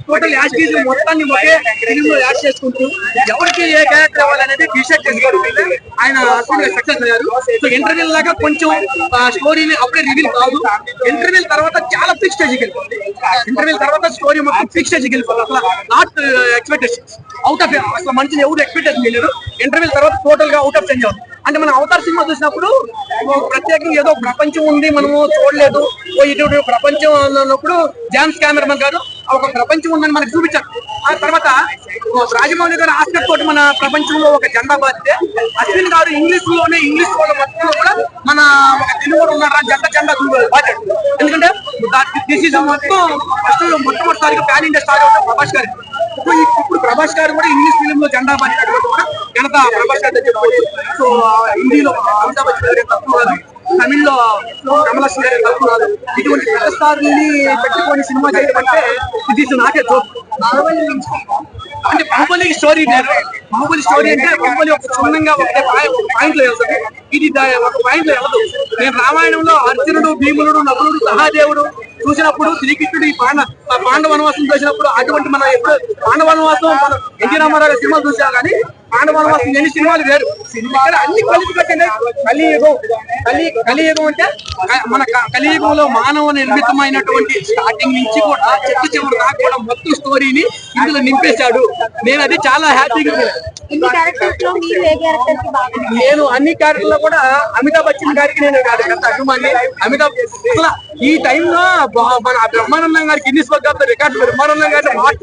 Total active మొత్తాన్ని ఒకే film లో add చేసుకుంటూ ఎవరికి ఏ క్యారెక్టర్ ఇవ్వాలనేది డిసైడ్ చేసుకోవడం ఆయన సక్సెస్ అయ్యారు. సో ఇంటర్వ్యూల్ లాగా కొంచెం స్టోరీని అప్పుడే రివీల్ కాదు, ఇంటర్వ్యూల్ తర్వాత చాలా ఫిక్స్ స్టేజ్కి వెళ్ళిపోతుంది. ఇంటర్వ్యూల్ తర్వాత స్టోరీ మొత్తం ఫిక్స్ స్టేజ్కి వెళ్ళిపోతుంది. అసలు నాట్ ఎక్స్పెక్టేషన్స్ అవుట్ ఆఫ్, అసలు మనుషులు ఎవరు ఎక్స్పెక్టేషన్ చేయలేరు. ఇంటర్వ్యూల్ తర్వాత టోటల్ గా అవుట్ ఆఫ్ చేంజ్ అవుతుంది. అంటే మనం అవతార్ సినిమా చూసినప్పుడు ప్రత్యేకంగా ఏదో ప్రపంచం ఉంది మనము చూడలేదు, ఇటువంటి ప్రపంచం అన్నప్పుడు జామ్స్ కెమెరామన్ గారు ఒక ప్రపంచం ఉందని మనకు చూపించారు. ఆ తర్వాత రాజమౌళి గారు ఆస్కర్ తోటి మన ప్రపంచంలో ఒక జెండా బాధితే అశ్విన్ గారు ఇంగ్లీష్ వాళ్ళ మొత్తంలో కూడా మన ఒక తెలుగు వాడు ఉన్నారా జెండా బాధ్యత. ఎందుకంటే దిస్ ఈజ్ మొత్తం మొట్టమొదటిసారిగా ప్యాన్ ఇండియా స్టార్ అవుతారు ప్రభాస్ గారు. ఇప్పుడు ప్రభాస్ గారు కూడా ఇంగ్లీష్ ఫిలిం లో జెండా బాధ్యత కూడా ఘనత ప్రభాస్ గారు చెప్పవచ్చు. సో హిందీలో అమితాబ్ బచ్చన్ గారు తక్కువ కాదు, తమిళ్లో కమలాసన్ గారు తక్కువ కాదు. ఇటువంటి పెద్ద స్టార్ని పెట్టుకొని సినిమా చేయడం అంటే ఇది నాకే జోక్. అంటే బాహుబలి స్టోరీ వేరు. బాహుబలి స్టోరీ అంటే బాహుబలి ఒక క్షుణ్ణంగా ఒకటే పాయింట్ లో వెళ్తుంది, ఇది ఒక పాయింట్ లో వెళ్ళదు. నేను రామాయణంలో అర్జునుడు, భీమునుడు, నకులుడు, సహాదేవుడు చూసినప్పుడు, శ్రీకృష్ణుడు ఈ పాండవ వనవాసం చూసినప్పుడు అటువంటి మనం ఎప్పుడు పాండవ వనవాసం మనం ఎన్టీ రామారావు సినిమాలు చూసాం, కానీ పాండవ వనవాసం ఎన్ని సినిమాలు వేరు. ఇక్కడ అన్ని కలిపి పెట్టండి. కలియుగం అంటే మన కలియుగంలో మానవ నిర్మితమైనటువంటి స్టార్టింగ్ నుంచి కూడా చెట్టు చివరి దాకా కూడా మొత్తం స్టోరీని ఇందులో నింపేశాడు. నేను అది చాలా హ్యాపీగా. నేను అన్ని క్యారెక్టర్లో కూడా అమితాబ్ బచ్చన్ గారికి నేను పెద్ద అభిమాని. అమితాబ్ అసలు ఈ టైంలో మన బ్రహ్మానందం గారికి Guinness book of the record Brahmanandam గారి మాట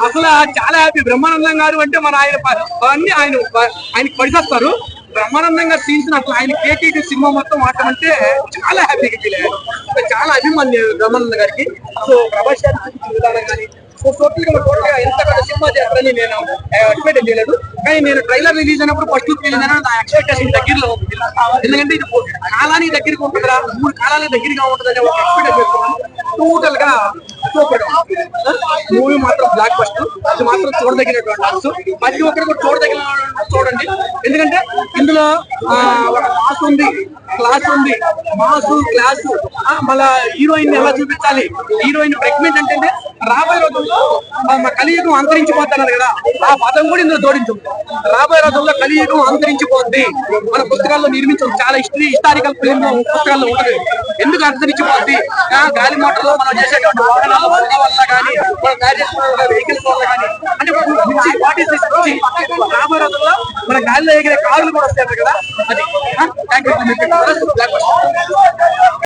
అసలు చాలా హ్యాపీ. బ్రహ్మానందం గారు అంటే మన ఆయనకి పడిసేస్తారు. బ్రహ్మానందం గారు సీన్స్ అట్లా ఆయన కేటీటీ సినిమా మొత్తం మాట్లాడంటే చాలా హ్యాపీగా ఫీల్ అయ్యారు. చాలా అభిమాని బ్రహ్మానందం గారికి. సో ప్రభాస్ గారి విధానం కానీ టోటల్ గా ఎంత పెద్ద సినిమా చేస్తారని నేను ఎక్స్పెక్ట్ చేయలేదు. కానీ నేను ట్రైలర్ రిలీజ్ అయినప్పుడు ఫస్ట్ లుక్ వెళ్ళిన నా ఎక్స్పెక్టేషన్ దగ్గరలో ఉంది. ఎందుకంటే ఇది కాలానికి దగ్గరగా ఉంటుందా, 3 కాలాలకు దగ్గరగా ఉంటుందని ఒక ఎక్స్పెక్ట్ చేస్తున్నాను. టోటల్ గా సూపర్ మూవీ మాత్రం బ్లాక్ బస్టర్. అది మాత్రం చూడదగినటువంటి అంశం. ప్రతి ఒక్కరు కూడా చూడదగిన చూడండి. ఎందుకంటే ఇందులో ఒక మాస్ ఉంది, క్లాస్ ఉంది, మాసు క్లాసు. మళ్ళా హీరోయిన్ ఎలా చూపించాలి, హీరోయిన్ ప్రెగ్నెంట్ అంటే రాబోయే రోజుల్లో కలియుగం అంతరించిపోతున్నారు కదా, ఆ పదం కూడా ఇందులో జోడించుంది. రాబోయే రోజుల్లో కలియుగం అంతరించిపోద్ది. మన పుస్తకాల్లో నిర్మించడం చాలా హిస్టారికల్ ఫిలిం పుస్తకాల్లో ఉంటుంది. ఎందుకు అంతరించిపోద్ది? గాలి మోటార్లో మనం చేసేటువంటి వాహనాల వల్ల కానీ, మనం తయారు చేసుకున్న వెహికల్స్ వల్ల కానీ, అంటే రాబోయే రోజుల్లో మన గాలిలో ఎగిరే కార్లు కూడా వస్తాయి కదా. అది థ్యాంక్ యూ.